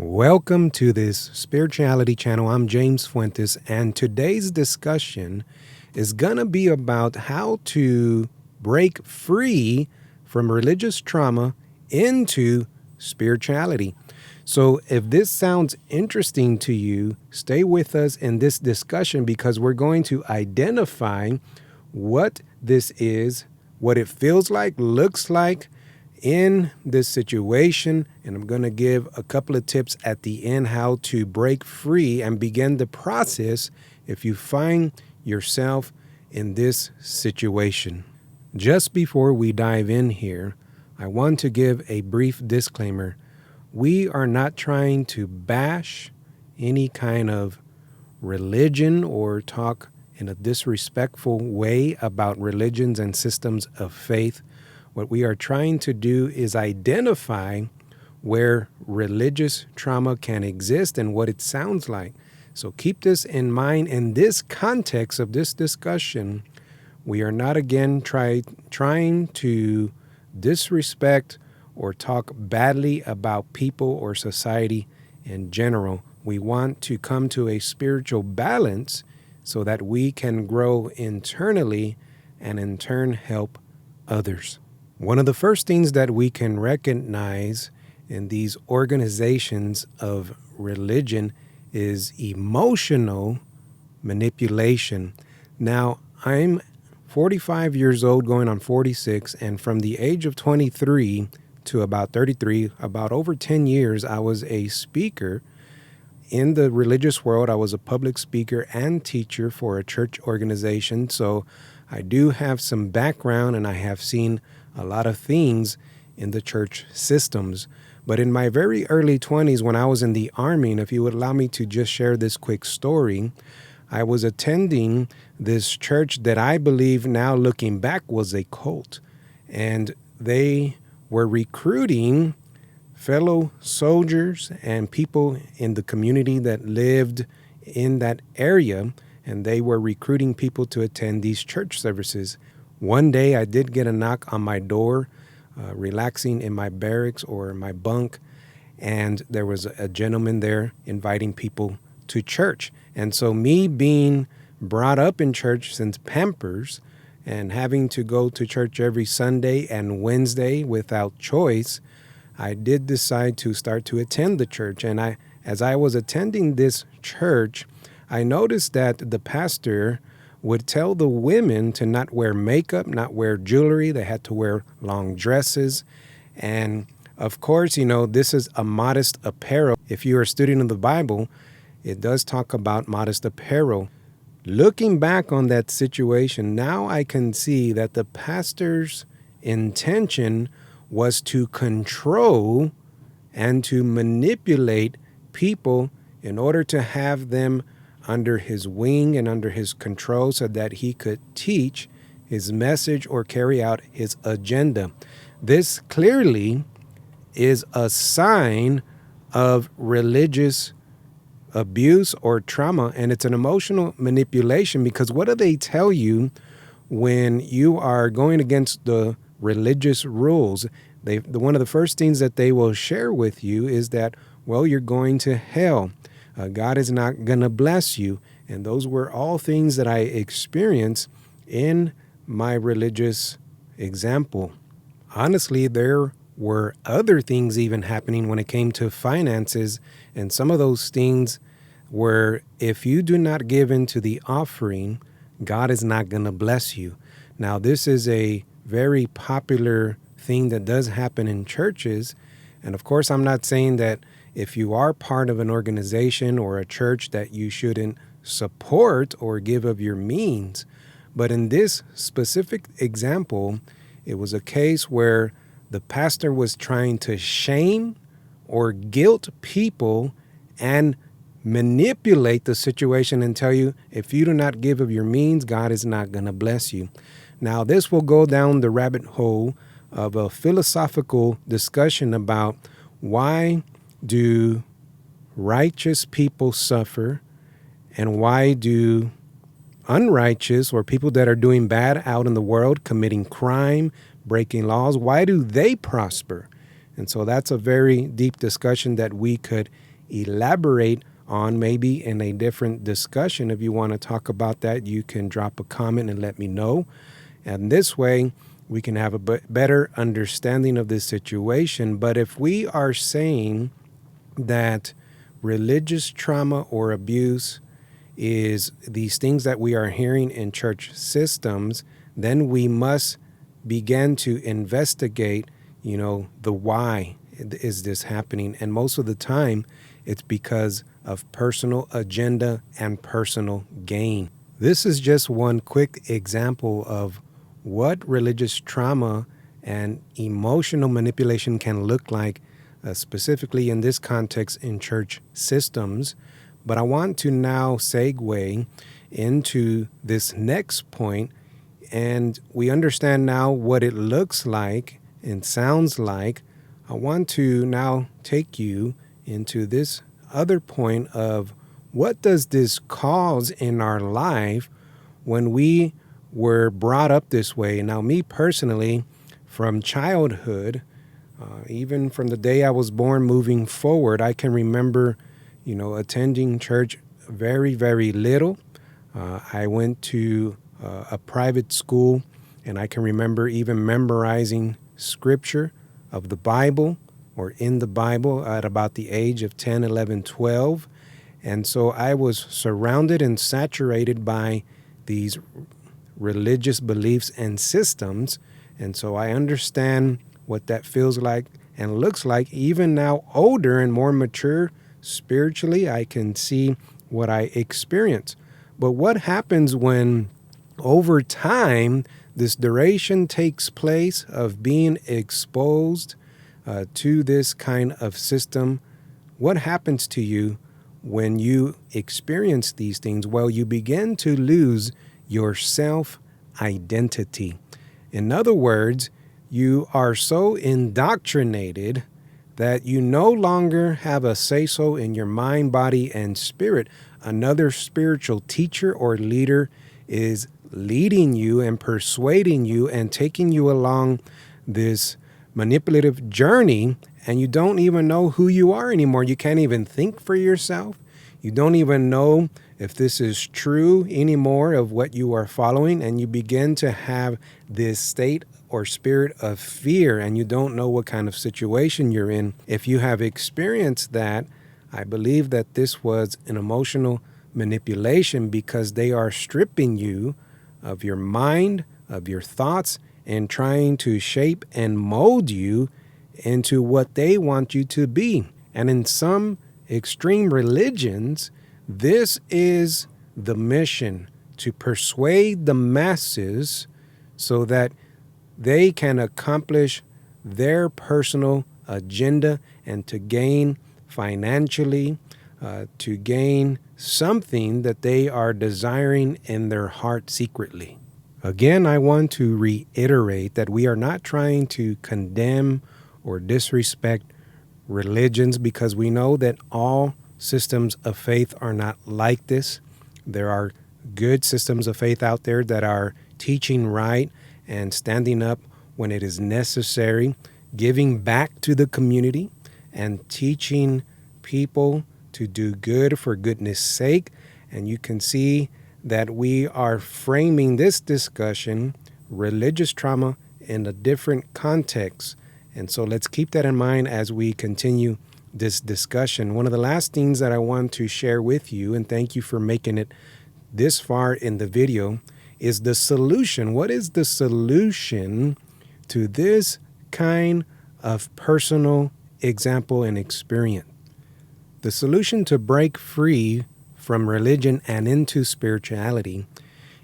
Welcome to this spirituality channel. I'm James Fuentes, and today's discussion is going to be about how to break free from religious trauma into spirituality. So if this sounds interesting to you, stay with us in this discussion because we're going to identify what this is, what it feels like, looks like, in this situation, and I'm going to give a couple of tips at the end how to break free and begin the process if you find yourself in this situation. Just before we dive in here, I want to give a brief disclaimer. We are not trying to bash any kind of religion or talk in a disrespectful way about religions and systems of faith. What we are trying to do is identify where religious trauma can exist and what it sounds like. So keep this in mind. In this context of this discussion, we are not again trying to disrespect or talk badly about people or society in general. We want to come to a spiritual balance so that we can grow internally and in turn help others. One of the first things that we can recognize in these organizations of religion is emotional manipulation. Now, I'm 45 years old, going on 46, and from the age of 23 to about 33, about over 10 years, I was a speaker in the religious world. I was a public speaker and teacher for a church organization, so I do have some background and I have seen a lot of things in the church systems. But in my very early 20s, when I was in the Army, and if you would allow me to just share this quick story, I was attending this church that I believe now looking back was a cult. And they were recruiting fellow soldiers and people in the community that lived in that area, and they were recruiting people to attend these church services. One day I did get a knock on my door, relaxing in my barracks or my bunk, and there was a gentleman there inviting people to church. And so me being brought up in church since Pampers and having to go to church every Sunday and Wednesday without choice, I did decide to start to attend the church. And as I was attending this church, I noticed that the pastor would tell the women to not wear makeup, not wear jewelry. They had to wear long dresses. And of course, this is a modest apparel. If you're a student of the Bible, it does talk about modest apparel. Looking back on that situation, now I can see that the pastor's intention was to control and to manipulate people in order to have them under his wing and under his control so that he could teach his message or carry out his agenda. This clearly is a sign of religious abuse or trauma, and it's an emotional manipulation because what do they tell you when you are going against the religious rules? One of the first things that they will share with you is that, well, you're going to hell. God is not going to bless you. And those were all things that I experienced in my religious example. Honestly, there were other things even happening when it came to finances. And some of those things were, if you do not give into the offering, God is not going to bless you. Now, this is a very popular thing that does happen in churches. And of course, I'm not saying that if you are part of an organization or a church that you shouldn't support or give of your means. But in this specific example, it was a case where the pastor was trying to shame or guilt people and manipulate the situation and tell you, if you do not give of your means, God is not going to bless you. Now, this will go down the rabbit hole of a philosophical discussion about why do righteous people suffer and why do unrighteous or people that are doing bad out in the world, committing crime, breaking laws, why do they prosper? And so that's a very deep discussion that we could elaborate on, maybe in a different discussion. If you want to talk about that, you can drop a comment and let me know. And this way, we can have a better understanding of this situation. But if we are saying that religious trauma or abuse is these things that we are hearing in church systems, then we must begin to investigate, the why is this happening. And most of the time, it's because of personal agenda and personal gain. This is just one quick example of what religious trauma and emotional manipulation can look like, specifically in this context in church systems. But I want to now segue into this next point, and we understand now what it looks like and sounds like. I want to now take you into this other point of what does this cause in our life when we were brought up this way. Now, me personally, from childhood, even from the day I was born moving forward, I can remember, attending church very, very little. I went to a private school, and I can remember even memorizing scripture of the Bible or in the Bible at about the age of 10, 11, 12. And so I was surrounded and saturated by these religious beliefs and systems. And so I understand what that feels like and looks like. Even now, older and more mature spiritually, I can see what I experience. But what happens when over time this duration takes place of being exposed to this kind of system? What happens to you when you experience these things? Well, you begin to lose your self-identity. In other words, you are so indoctrinated that you no longer have a say-so in your mind, body, and spirit. Another spiritual teacher or leader is leading you and persuading you and taking you along this manipulative journey, and you don't even know who you are anymore. You can't even think for yourself. You don't even know if this is true anymore of what you are following, and you begin to have this state or spirit of fear, and you don't know what kind of situation you're in. If you have experienced that, I believe that this was an emotional manipulation, because they are stripping you of your mind, of your thoughts, and trying to shape and mold you into what they want you to be. And in some extreme religions, this is the mission, to persuade the masses so that they can accomplish their personal agenda and to gain financially, to gain something that they are desiring in their heart secretly. Again, I want to reiterate that we are not trying to condemn or disrespect religions, because we know that all systems of faith are not like this. There are good systems of faith out there that are teaching right and standing up when it is necessary, giving back to the community and teaching people to do good for goodness sake. And you can see that we are framing this discussion, religious trauma, in a different context. And so let's keep that in mind as we continue this discussion. One of the last things that I want to share with you, and thank you for making it this far in the video, is the solution. What is the solution to this kind of personal example and experience? The solution to break free from religion and into spirituality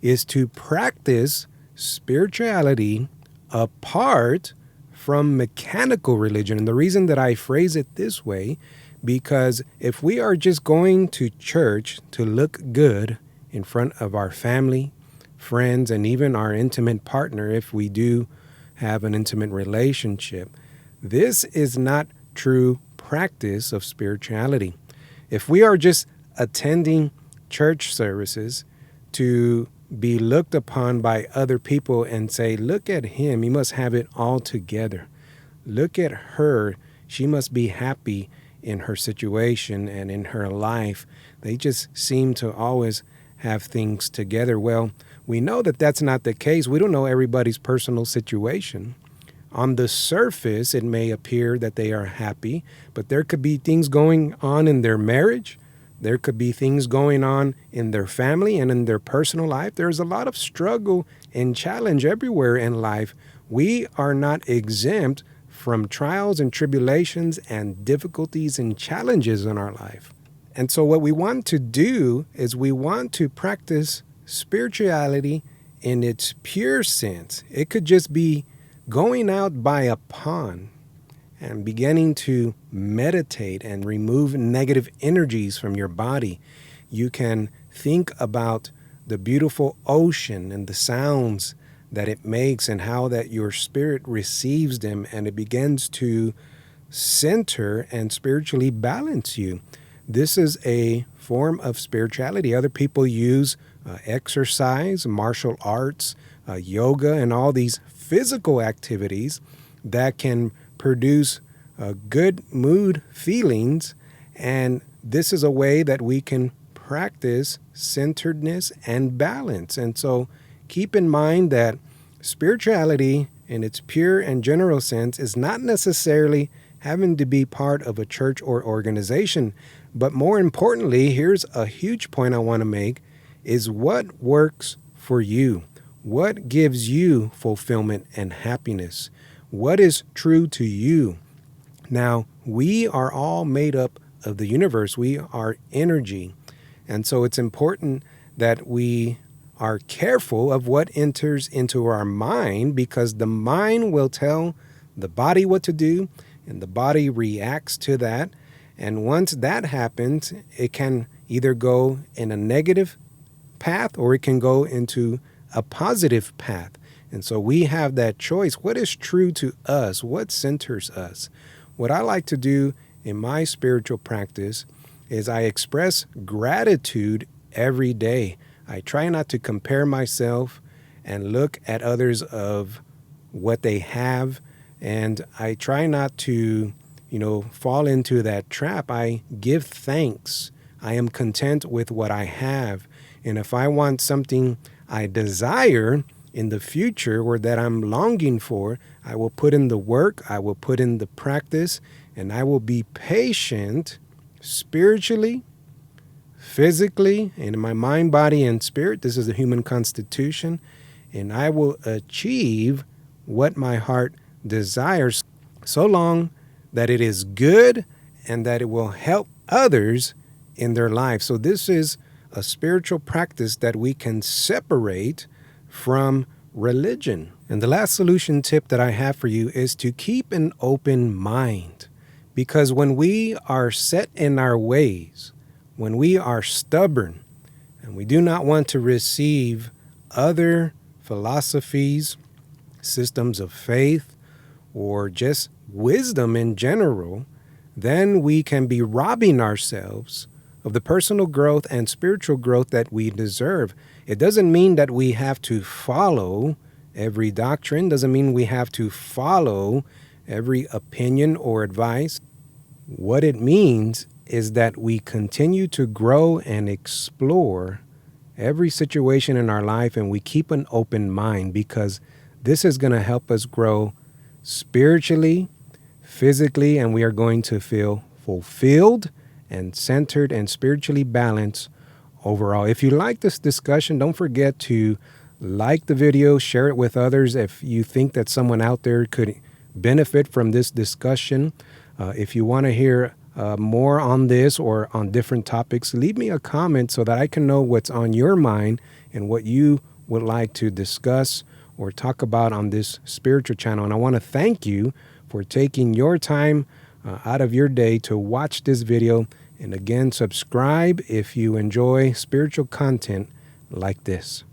is to practice spirituality apart from mechanical religion. And the reason that I phrase it this way, because if we are just going to church to look good in front of our family, friends, and even our intimate partner, if we do have an intimate relationship, this is not true practice of spirituality. If we are just attending church services to be looked upon by other people and say, look at him, he must have it all together. Look at her, she must be happy in her situation and in her life. They just seem to always have things together. Well, we know that that's not the case. We don't know everybody's personal situation. On the surface, it may appear that they are happy, but there could be things going on in their marriage. There could be things going on in their family and in their personal life. There's a lot of struggle and challenge everywhere in life. We are not exempt from trials and tribulations and difficulties and challenges in our life. And so what we want to do is we want to practice spirituality in its pure sense. It could just be going out by a pond and beginning to meditate and remove negative energies from your body. You can think about the beautiful ocean and the sounds that it makes and how that your spirit receives them, and it begins to center and spiritually balance you. This is a form of spirituality. Other people use exercise, martial arts, yoga, and all these physical activities that can produce good mood feelings. And this is a way that we can practice centeredness and balance. And so keep in mind that spirituality in its pure and general sense is not necessarily having to be part of a church or organization. But more importantly, here's a huge point I want to make, is what works for you. What gives you fulfillment and happiness? What is true to you? Now, we are all made up of the universe. We are energy. And so it's important that we are careful of what enters into our mind, because the mind will tell the body what to do, and the body reacts to that. And once that happens, it can either go in a negative path or it can go into a positive path. And so we have that choice. What is true to us? What centers us? What I like to do in my spiritual practice is I express gratitude every day. I try not to compare myself and look at others of what they have. And I try not to, fall into that trap. I give thanks. I am content with what I have. And if I want something I desire in the future or that I'm longing for, I will put in the work, I will put in the practice, and I will be patient spiritually, physically, and in my mind, body, and spirit. This is the human constitution. And I will achieve what my heart desires, so long that it is good and that it will help others in their life. So this is a spiritual practice that we can separate from religion. And the last solution tip that I have for you is to keep an open mind. Because when we are set in our ways, when we are stubborn, and we do not want to receive other philosophies, systems of faith, or just wisdom in general, then we can be robbing ourselves of the personal growth and spiritual growth that we deserve. It doesn't mean that we have to follow every doctrine, doesn't mean we have to follow every opinion or advice. What it means is that we continue to grow and explore every situation in our life, and we keep an open mind, because this is going to help us grow spiritually, physically, and we are going to feel fulfilled and centered and spiritually balanced overall. If you like this discussion, don't forget to like the video, share it with others if you think that someone out there could benefit from this discussion. If you want to hear more on this or on different topics, leave me a comment so that I can know what's on your mind and what you would like to discuss or talk about on this spiritual channel. And I want to thank you for taking your time out of your day to watch this video. And again, subscribe if you enjoy spiritual content like this.